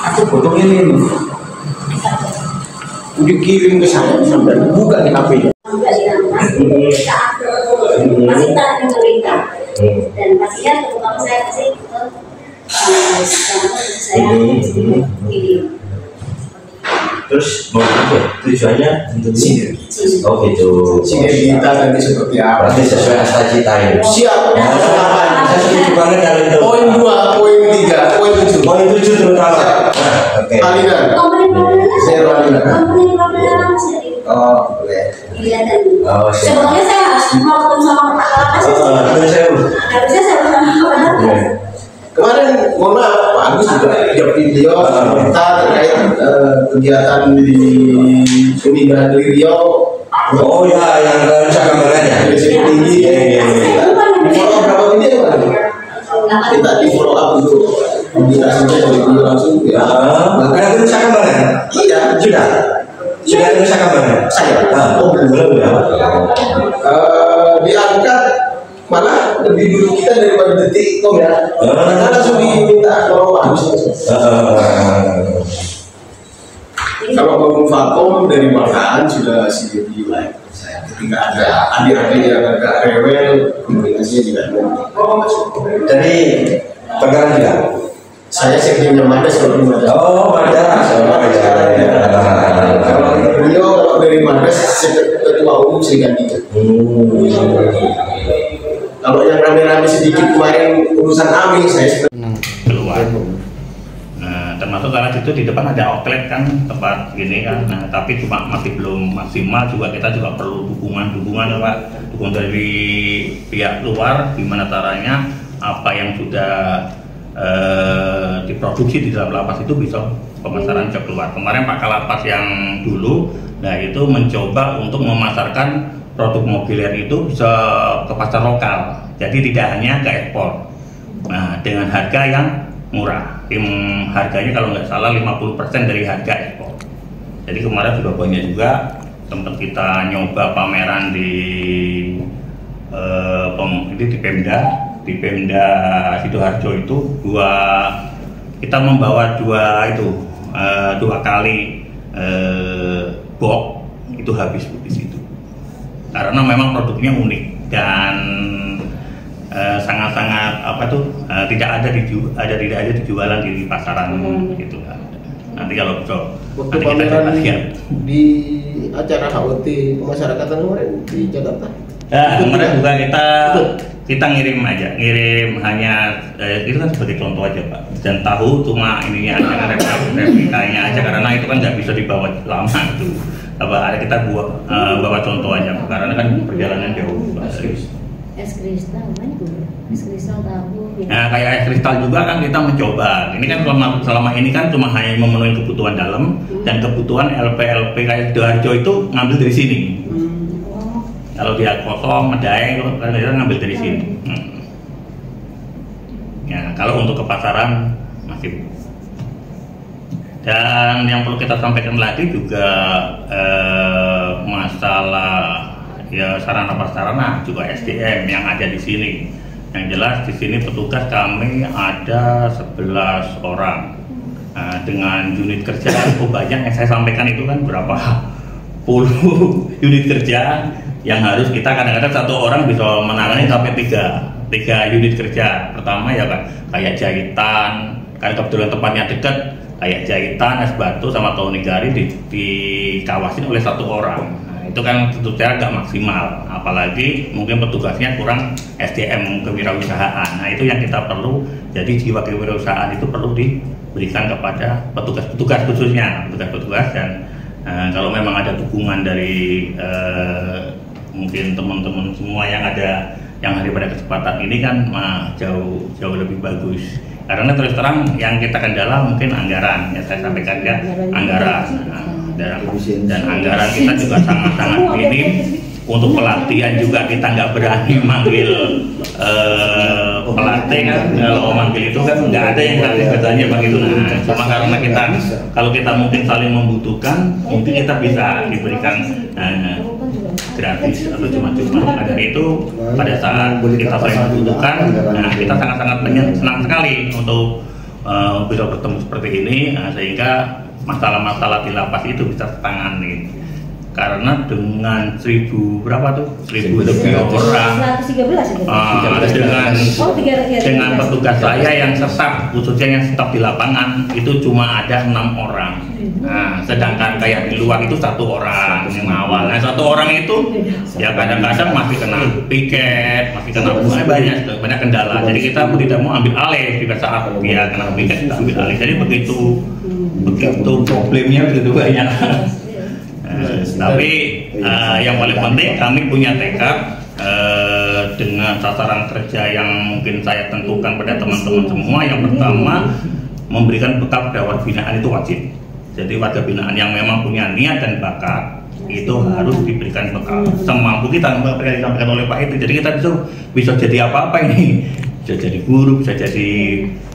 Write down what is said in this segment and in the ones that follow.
Aku potong ini dikirim ke saya sampai buka di HP-nya. Masih tahan pemerintah dan pastinya terutama saya kasih ke saya video. Terus mau apa? Tujuannya untuk Sini. Oh gitu. Sini kita nanti seperti apa? Berarti sesuai cita-cita ya. Siap. Saya setuju banget kalau itu. Poin 2, poin 3, poin 7. Poin 7 terutama. Oke. Aliran. Zero aliran. Oh, boleh. Iya dan Oh, siap. sebetulnya saya harus mau ketemu sama Pak Kalapas. Harusnya saya bersama Pak Kalapas. Kemarin, mohon maaf, Pak Agus juga jawab video kita terkait kegiatan di Unibra di Riau. Oh ya, yang Nusa Kambangan ya. Risiko tinggi. Di follow berapa video kan? Kita di follow up untuk komunikasinya dari video langsung. Ya. Ada Nusa Kambangan? Iya, Sudah. Sudah Nusa Kambangan? Saya. Oh belum ya. Diangkat malah lebih dulu kita daripada Detikcom ya. Karena langsung diminta tolong Pak Agus. Kalau bangun vakum dari makan sudah CD like saya ketika ada adik-adik yang agak rewel komunikasinya juga Dari Bangkalan juga? saya sekjennya Madas kalau di Madas. Oh Madas. Kalau beliau kalau dari Madas ketua umum Sri Kandi. Kalau yang rame-rame sedikit kemarin urusan AMI saya keluar. Nah, termasuk karena itu di depan ada outlet kan tempat gini kan. Nah, tapi cuma masih belum maksimal juga kita juga perlu dukungan Pak, dukungan dari pihak luar gimana caranya apa yang sudah diproduksi di dalam lapas itu bisa pemasaran ke keluar. Kemarin Pak Kalapas yang dulu, nah itu mencoba untuk memasarkan produk mobiler itu bisa ke pasar lokal, jadi tidak hanya ke ekspor. Nah, dengan harga yang murah, harganya kalau nggak salah 50% dari harga ekspor. Jadi kemarin sudah banyak juga tempat kita nyoba pameran di di Pemda Sidoarjo itu kita membawa dua kali box itu habis di situ. Karena memang produknya unik dan sangat-sangat tidak ada dijualan di pasaran gitu. Nanti kalau waktu pameran di acara HOT pemasyarakatan kemarin di Jakarta. Ya, kemarin juga kita ngirim hanya itu kan sebagai contoh aja Pak. Dan tahu cuma ininya aja replikanya aja karena itu kan nggak bisa dibawa lama itu. Ada kita bawa contoh aja karena kan perjalanan jauh. Es kristal kan itu, es kristal tahu. Nah kayak es kristal juga kan kita mencoba. Ini kan selama ini kan cuma hanya memenuhi kebutuhan dalam dan kebutuhan LP kayak Sidoarjo itu ngambil dari sini. Kalau dia kosong, medai, kita ngambil dari sini. Ya kalau untuk ke pasaran masih. Dan yang perlu kita sampaikan lagi juga masalah ya sarana prasarana juga SDM yang ada di sini. Yang jelas di sini petugas kami ada 11 orang dengan unit kerja cukup banyak yang saya sampaikan itu kan berapa puluh unit kerja yang harus kita kadang-kadang satu orang bisa menangani sampai tiga unit kerja. Pertama ya kan kayak jahitan, karena kebetulan tempatnya dekat. Kayak jahitan, es batu sama tonigari dikawasin oleh satu orang. Nah, itu kan tentu saja agak maksimal, apalagi mungkin petugasnya kurang SDM kewirausahaan. Nah itu yang kita perlu, jadi jiwa kewirausahaan itu perlu diberikan kepada petugas khususnya, petugas dan kalau memang ada dukungan dari mungkin teman-teman semua yang ada yang hari pada kesempatan ini kan jauh lebih bagus. Karena terus terang yang kita kendala mungkin anggaran, yang saya sampaikan ya anggaran dan anggaran kita juga sangat-sangat minim Untuk pelatihan juga kita nggak berani manggil pelatih kan, kalau manggil itu kan nggak ada yang latih katanya begitu. Nah, cuma karena kalau kita mungkin saling membutuhkan, mungkin kita bisa diberikan gratis atau cuma-cuma. Ada itu pada saat kita saling membutuhkan, nah kita sangat-sangat senang sekali untuk bisa bertemu seperti ini, sehingga masalah-masalah di lapas itu bisa tertangani. Karena dengan 1.000 berapa tuh? 1.000 lebih orang. 113 dengan petugas saya yang tetap, khususnya yang tetap di lapangan itu cuma ada 6 orang. Nah, sedangkan kayak di luar itu 1 orang yang awal. Nah, 1 orang itu ya kadang-kadang masih kena piket, masih kena banyak kendala. Jadi kita tidak mau ambil alih di saat dia kena piket, kita ambil alih. Jadi begitu problemnya begitu banyak. Tapi yang paling penting kami punya tekad dengan sasaran kerja yang mungkin saya tentukan pada teman-teman semua. Yang pertama, memberikan bekal pada warga binaan itu wajib. Jadi warga binaan yang memang punya niat dan bakat itu harus diberikan bekal semampu kita, seperti yang disampaikan oleh Pak itu. Jadi kita bisa jadi apa-apa ini, bisa jadi guru, bisa jadi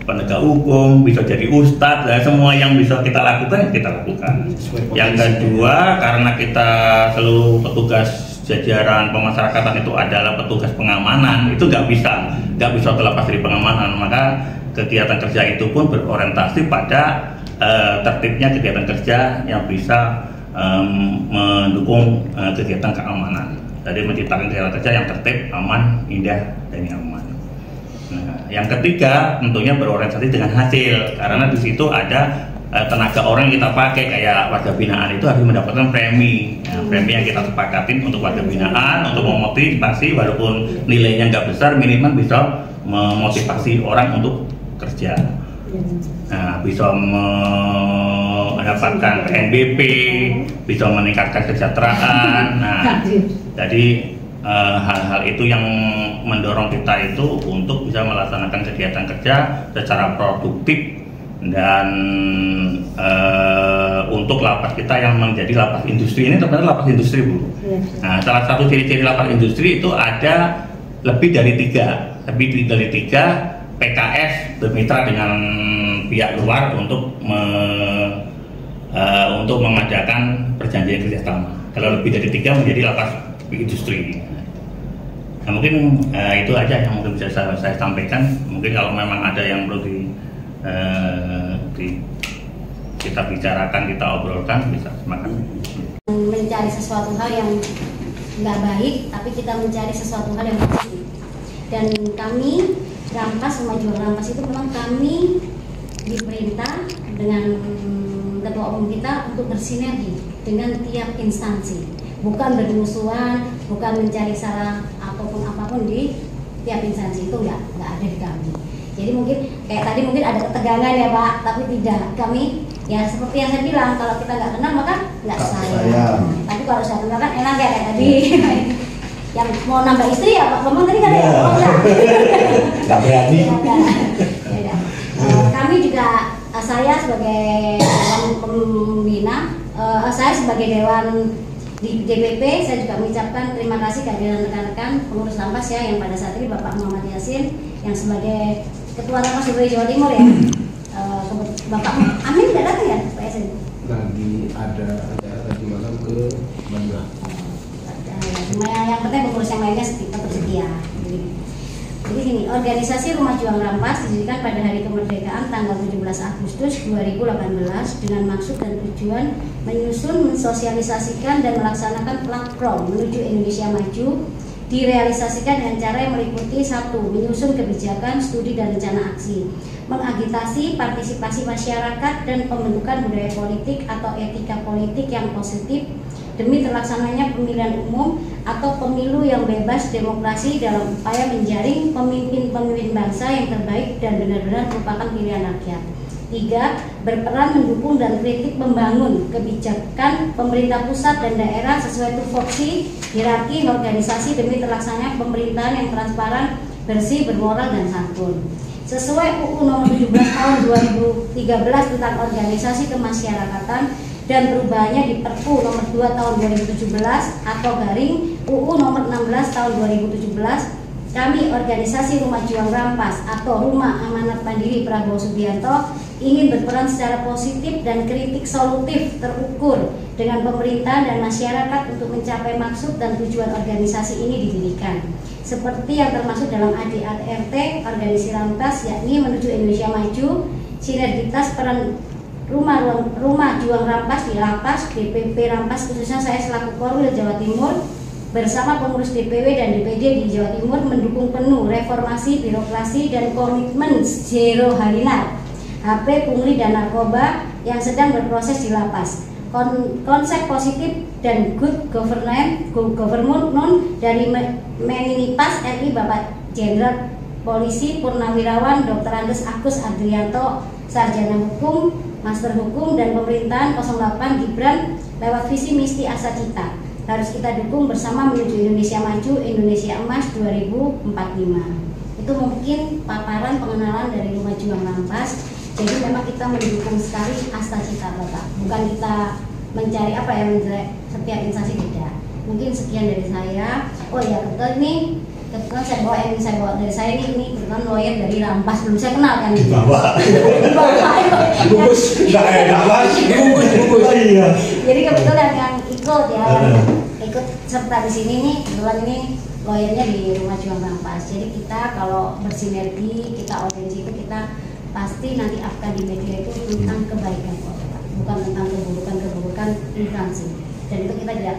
penegak hukum, bisa jadi ustadz, dan semua yang bisa kita lakukan kita lakukan. Yang kedua, karena kita seluruh petugas jajaran pemasyarakatan itu adalah petugas pengamanan, itu nggak bisa terlepas dari pengamanan. Maka kegiatan kerja itu pun berorientasi pada tertibnya kegiatan kerja yang bisa mendukung kegiatan keamanan. Jadi menciptakan kegiatan kerja yang tertib, aman, indah, dan nyaman. Nah, yang ketiga tentunya berorientasi dengan hasil, karena di situ ada tenaga orang yang kita pakai, kayak warga binaan itu harus mendapatkan premi. Nah, premi yang kita sepakatin untuk warga binaan untuk memotivasi, walaupun nilainya nggak besar, minimal bisa memotivasi orang untuk kerja. Nah, bisa mendapatkan PNBP, bisa meningkatkan kesejahteraan. Nah, jadi hal-hal itu yang mendorong kita itu untuk bisa melaksanakan kegiatan kerja secara produktif dan untuk lapas kita yang menjadi lapas industri ini ternyata lapas industri, Bu. Nah, salah satu ciri-ciri lapas industri itu ada lebih dari 3 PKS bermitra dengan pihak luar untuk mengadakan perjanjian kerjasama. Kalau lebih dari 3 menjadi lapas industri. Nah, mungkin itu aja yang mungkin bisa saya sampaikan. Mungkin kalau memang ada yang perlu kita bicarakan, kita obrolkan, bisa semakin. Mencari sesuatu hal yang nggak baik, tapi kita mencari sesuatu hal yang positif. Dan kami Rampas, Rumah Juang Rampas itu memang kami diperintah dengan ketua umum kita untuk bersinergi dengan tiap instansi. Bukan bermusuhan, bukan mencari salah apapun di tiap instansi, itu nggak ada di kami. Jadi mungkin kayak tadi mungkin ada ketegangan ya Pak, tapi tidak. Kami ya seperti yang saya bilang, kalau kita nggak kenal maka nggak sayang. Tapi kalau saya kenal kan enak ya kayak tadi. Yang mau nambah istri ya Pak Bambang tadi kan ya? Nggak berani. Ya, kami juga, saya sebagai dewan pembina, saya sebagai dewan di DPP, saya juga mengucapkan terima kasih kehadiran rekan-rekan pengurus Rampas ya, yang pada saat ini Bapak Muhammad Yasin yang sebagai Ketua Rampas Surabaya Jawa Timur ya. Bapak Amin tidak datang ya Pak Yasin? Lagi ada tadi malam ke Bandung. Yang penting pengurus yang lainnya tetap setia. Jadi gini, organisasi Rumah Juang Rampas didirikan pada hari kemerdekaan tanggal 17 Agustus 2018 dengan maksud dan tujuan menyusun, mensosialisasikan dan melaksanakan platform menuju Indonesia Maju, direalisasikan dengan cara yang meliputi 1. Menyusun kebijakan, studi dan rencana aksi, mengagitasi partisipasi masyarakat dan pembentukan budaya politik atau etika politik yang positif demi terlaksananya pemilihan umum atau pemilu yang bebas demokrasi dalam upaya menjaring pemimpin-pemimpin bangsa yang terbaik dan benar-benar merupakan pilihan rakyat. 3. Berperan mendukung dan kritik membangun kebijakan pemerintah pusat dan daerah sesuai tupoksi, hierarki, organisasi demi terlaksananya pemerintahan yang transparan, bersih, bermoral dan santun. Sesuai UU Nomor 17 Tahun 2013 tentang organisasi kemasyarakatan dan perubahannya di Perpu nomor 2 tahun 2017 atau garing UU nomor 16 tahun 2017, kami organisasi Rumah Juang Rampas atau Rumah Amanat Mandiri Prabowo Subianto ingin berperan secara positif dan kritik solutif terukur dengan pemerintah dan masyarakat untuk mencapai maksud dan tujuan organisasi ini didirikan. Seperti yang termasuk dalam ADART organisasi Rampas, yakni menuju Indonesia Maju, sinergitas peran Rumah Juang Rampas di Lapas, DPP Rampas khususnya saya selaku Korwil Jawa Timur bersama pengurus DPW dan DPD di Jawa Timur mendukung penuh reformasi birokrasi dan komitmen zero halinar, HP, pungli, dan narkoba yang sedang berproses di lapas. Konsep positif dan good government dari Meninipas RI Bapak Jenderal Polisi Purnawirawan Dr. Andes Agus Adrianto, Sarjana Hukum, Master Hukum dan Pemerintahan 08 Gibran lewat visi misi asa cita harus kita dukung bersama menuju Indonesia Maju, Indonesia Emas 2045. Itu mungkin paparan pengenalan dari Rumah Juang Rampas. Jadi memang kita mendukung sekali asa cita Bapak. Bukan kita mencari apa ya, mencari setiap instansi, tidak. Mungkin sekian dari saya. Oh ya, kebetulan saya bawa dari saya ini kebetulan lawyer dari Rampas, belum saya kenal kan. Bungkus, nggak enak lagi. Bungkus. Iya. Jadi kebetulan yang ikut ya, ikut serta di sini nih, kebetulan ini lawyernya di Rumah Juang Rampas. Jadi kita kalau bersinergi, kita organisasi itu kita pasti nanti akan di media itu tentang kebaikan, bukan tentang keburukan instansi. Dan itu kita tidak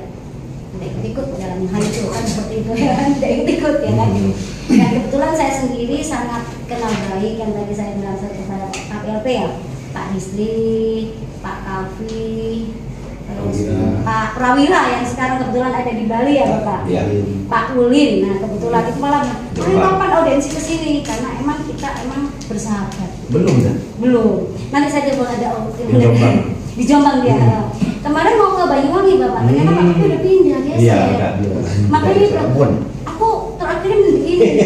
ikut dalam hal itu kan, seperti itu ya kan, tidak ikut ya kan. Dan kebetulan saya sendiri sangat kenal baik yang tadi saya bilang kepada Pak LP ya, Pak Rizli, Pak Kavi, terus Pak Prawira yang sekarang kebetulan ada di Bali ya Bapak, ya. Pak Ulin. Nah kebetulan itu malah kapan audiensi ke sini karena emang kita bersahabat. Belum ya? Belum. Nanti saja boleh ada di Jombang dia. Kemarin mau ke Banyuwangi Bapak, ternyata Pak Kavi udah pindah ya. Iya, makanya aku terakhir begini.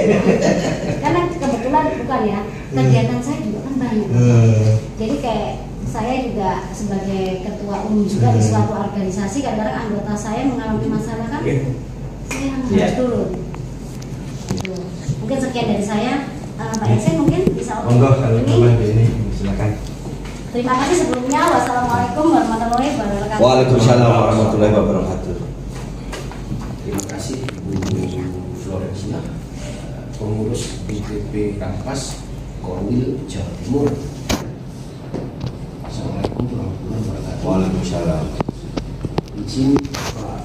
Karena kebetulan bukan ya, kegiatan saya juga kan banyak. Jadi kayak saya juga sebagai ketua umum juga di suatu organisasi, kadang-kadang anggota saya mengalami masalah kan, saya harus turun. Gitu. Mungkin sekian dari saya. Pak Esen mungkin bisa ini silakan. Terima kasih sebelumnya. Wassalamualaikum warahmatullahi wabarakatuh. Waalaikumsalam warahmatullahi wabarakatuh. Terima kasih Bu Florencia, pengurus DPP Rampas Korwil Jawa Timur. Assalamualaikum warahmatullahi wabarakatuh. Waalaikumsalam. Izin Pak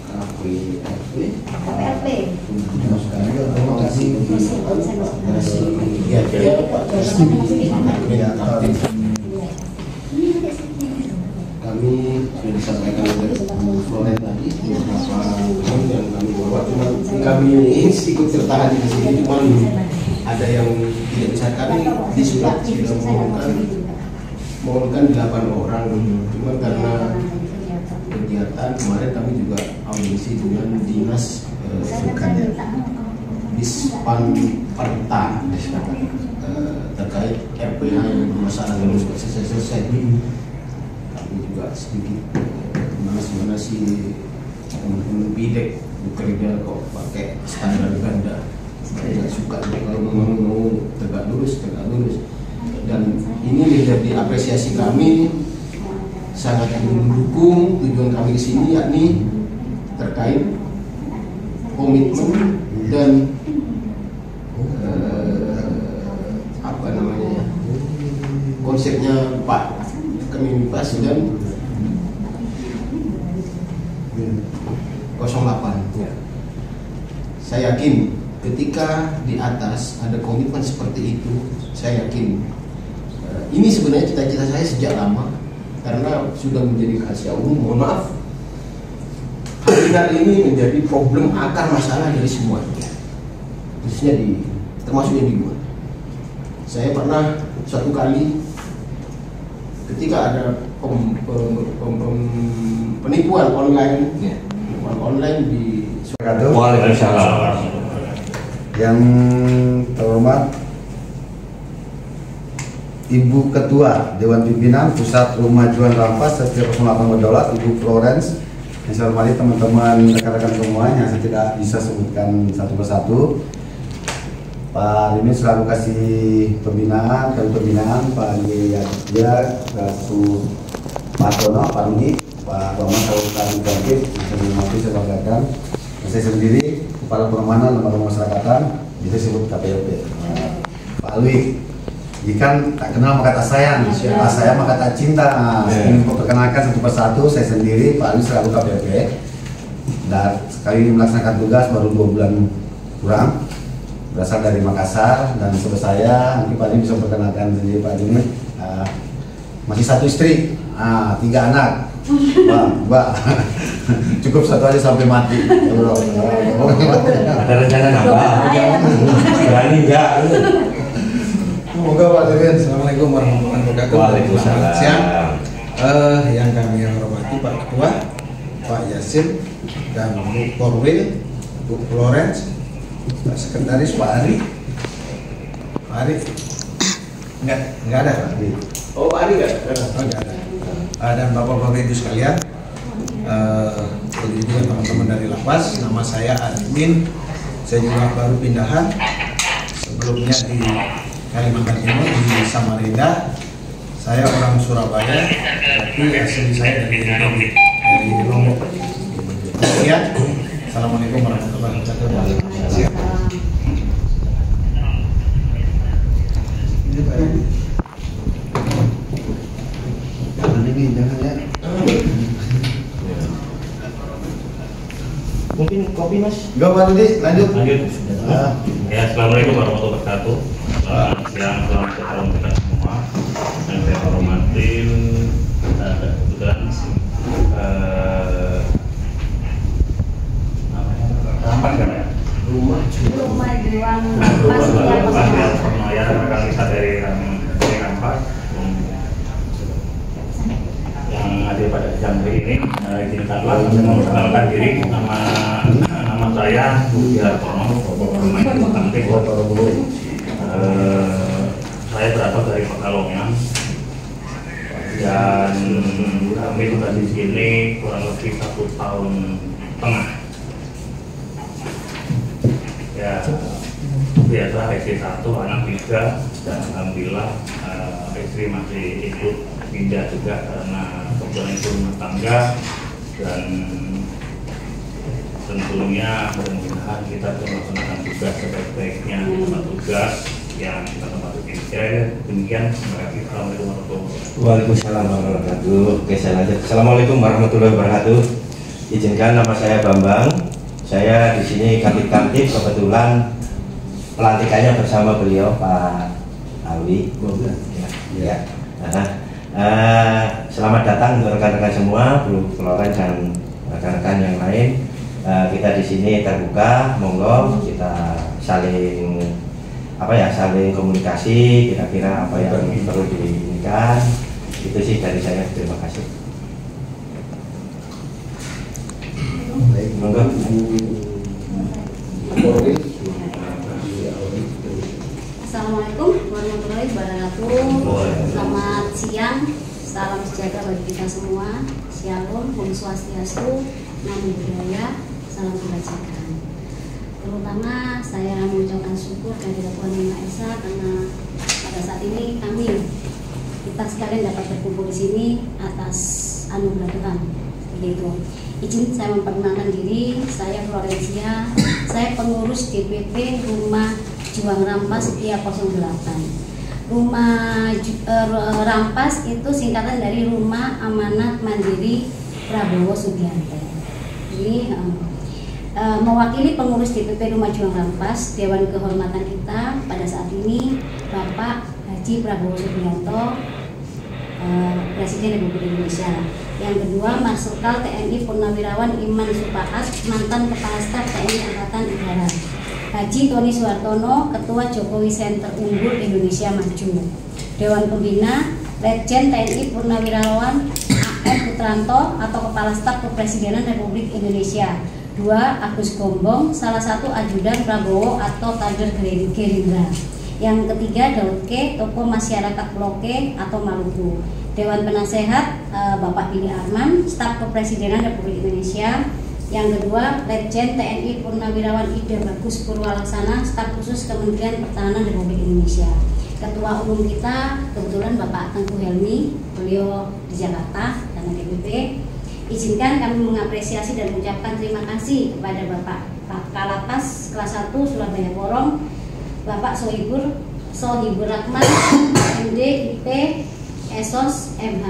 KPLP. Terima kasih. Kami sudah disampaikan oleh Bu Floren tadi beberapa poin yang kami bawa, cuma kami ikut tertahan di sini, cuma ada yang tidak bisa kami di surat sudah mengumumkan 8 orang, cuma karena kegiatan kemarin kami juga audiensi dengan dinas Dispanperta terkait RPH yang bermasalah belum selesai. Kami juga sedikit mana sih teman-teman bidek bekerja kok pakai standar ganda. Saya tidak suka kalau mau tegak lurus. Dan ini menjadi apresiasi kami, sangat mendukung tujuan kami di sini, yakni terkait komitmen dan konsepnya Pak Kemenpas dan 08. Saya yakin ketika di atas ada komitmen seperti itu, saya yakin ini sebenarnya cita-cita saya sejak lama, karena sudah menjadi rahasia umum. Mohon maaf, hal ini menjadi problem akar masalah dari semua, khususnya termasuk yang di luar. Saya pernah suatu kali ketika ada penipuan online, di Waalaikumsalam. Yang terhormat Ibu Ketua Dewan Pimpinan Pusat Remajuan Rampas Setiap 08 Berdaulat, Ibu Florence. Yang saya hormati teman-teman rekan-rekan semua yang saya tidak bisa sebutkan satu persatu. Pak Rimin selalu kasih pembinaan, Pak Yaya, Pak Tono, Pak Rudi, Pak Bambang selalu kasih tertib, saya banggakan. Saya sendiri Kepala Peremanan Lembaga Masyarakatan, itu disebut KPLP. Pak Alwi, ikan tak kenal maka tak sayang, tak sayang maka tak cinta. Ingin memperkenalkan satu persatu, saya sendiri Pak Alwi selaku KPLP. Dan sekali ini melaksanakan tugas baru 2 bulan kurang. Berasal dari Makassar dan sebab saya nanti Pak Alwi bisa memperkenalkan sendiri. Pak Alwi masih 1 istri, 3 anak. Mbak, cukup 1 aja sampai mati. Ada rencana nambah? Berani enggak? Semoga Pak Dirjen. Assalamualaikum warahmatullahi wabarakatuh. Waalaikumsalam. Selamat siang. Yang kami hormati Pak Ketua, Pak Yasin, dan Bu Korwil, Bu Florence, Pak Sekretaris Pak Ari. Pak Ari? Enggak ada Pak. Oh, Pak Ari nggak? Oh, enggak ada. Dan Bapak-Bapak Ibu sekalian, begitu juga teman-teman dari Lapas. Nama saya Admin. Saya juga baru pindahan. Sebelumnya di Kalimantan Timur di Samarinda. Saya orang Surabaya, tapi asli saya dari Lombok. Sekian. Assalamualaikum warahmatullahi wabarakatuh. Siap. Ini Pak Alwi. Jangan ini, jangan ya. Mungkin kopi Mas? Enggak Pak Rudi, lanjut. Ya, assalamualaikum warahmatullahi wabarakatuh. Selamat siang, selamat sejahtera untuk kita semua. Yang saya hormatin kebetulan rampas kan ya? Rumah Juang Rampas ya, Rampas. Permaya rekan kita dari Rampas yang hadir pada jam ini. Izinkanlah memperkenalkan diri. Nama saya Budi Hartono, pemain bulu tangkis. Saya berasal dari Pekalongan dan kami sudah di sini kurang lebih 1,5 tahun. Ya, biasa istri 1, anak 3, dan alhamdulillah istri masih ikut pindah juga karena kebetulan itu rumah tangga, dan tentunya mudah-mudahan kita bisa melaksanakan tugas sebaik-baiknya, tugas yang kita tempatkan. Demikian, terima kasih. Assalamualaikum warahmatullahi wabarakatuh. Waalaikumsalam warahmatullahi wabarakatuh. Oke, saya lanjut. Assalamualaikum warahmatullahi wabarakatuh. Izinkan nama saya Bambang. Saya di sini kantif-kantif, kebetulan pelantikannya bersama beliau Pak Alwi. Ya. Selamat datang untuk rekan-rekan semua, Bu Florence dan rekan-rekan yang lain. Kita di sini terbuka, monggo kita saling saling komunikasi, kira-kira apa yang perlu diinginkan. Itu sih dari saya, terima kasih. Monggo. Assalamualaikum warahmatullahi wabarakatuh. Selamat siang, salam sejahtera bagi kita semua. Shalom, Om Swastiastu, Namo Buddhaya, salam kebajikan. Terutama saya mengucapkan syukur kehadirat Tuhan Yang Maha Esa karena pada saat ini kita sekalian dapat berkumpul di sini atas anugerah Tuhan. Begitu. Izin saya memperkenalkan diri, saya Florencia, saya pengurus DPP Rumah Juang Rampas Setia 08. Rumah Rampas itu singkatan dari Rumah Amanat Mandiri Prabowo Subianto. Ini mewakili pengurus DPP Rumah Juang Rampas, Dewan Kehormatan kita pada saat ini Bapak Haji Prabowo Subianto, Presiden Republik Indonesia. Yang kedua, Marsikal TNI Purnawirawan Iman Supaat, mantan Kepala Staf TNI Angkatan Udara. Haji Tony Suhartono, Ketua Jokowi Center Unggul Indonesia Maju. Dewan Pembina, Letjen TNI Purnawirawan AM Putranto atau Kepala Staf Kepresidenan Republik Indonesia. 2. Agus Gombong, salah satu ajudan Prabowo atau kader Gerindra. Yang ketiga Daud K, tokoh masyarakat Pulau K atau Maluku. Dewan Penasehat Bapak Billy Arman, Staf Kepresidenan Republik Indonesia. Yang kedua Letjen TNI Purnawirawan Ida Bagus Purwalaksana, Staf Khusus Kementerian Pertahanan Republik Indonesia. Ketua Umum kita kebetulan Bapak Tengku Helmi, beliau di Jakarta dan DPP. Izinkan kami mengapresiasi dan mengucapkan terima kasih kepada Bapak Kalapas kelas 1 Surabaya Porong, Bapak Sohibur Rahman, MD IP Esos MH,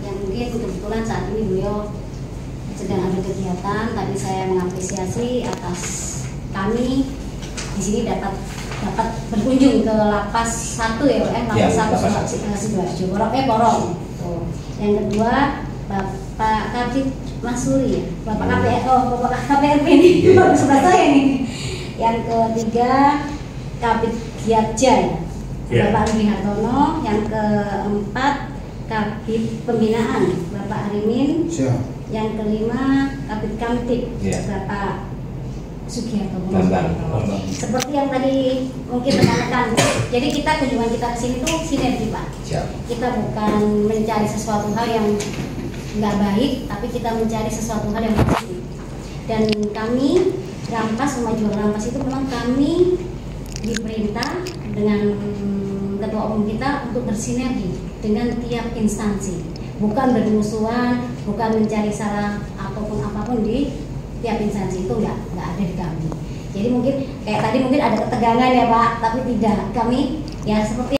yang mungkin kebetulan saat ini beliau sedang ada kegiatan. Tapi saya mengapresiasi atas kami di sini dapat berkunjung ke lapas 1 ya, lapas 1 Sidoarjo Porong. Yang kedua Bapak Kabid Masuri ya, Bapak KPRP ini sebelah saya nih. Yang ketiga Kabid Giatja ya, Bapak Rudi Hartono. Yang keempat Kabid Pembinaan Bapak Arimin. Yang kelima Kabid Kamtib Bapak Sugiharto. Seperti yang tadi mungkin rekan-rekan, jadi kunjungan kita ke sini tuh sinergi Pak. Kita bukan mencari sesuatu hal yang nggak baik, tapi kita mencari sesuatu hal yang positif. Dan kami Rampas, Rumah Juang Rampas itu memang kami diperintah dengan ketua umum kita untuk bersinergi dengan tiap instansi, bukan bermusuhan, bukan mencari salah ataupun apapun di tiap instansi, itu nggak ada di kami. Jadi mungkin kayak tadi mungkin ada ketegangan ya Pak, tapi tidak, kami ya seperti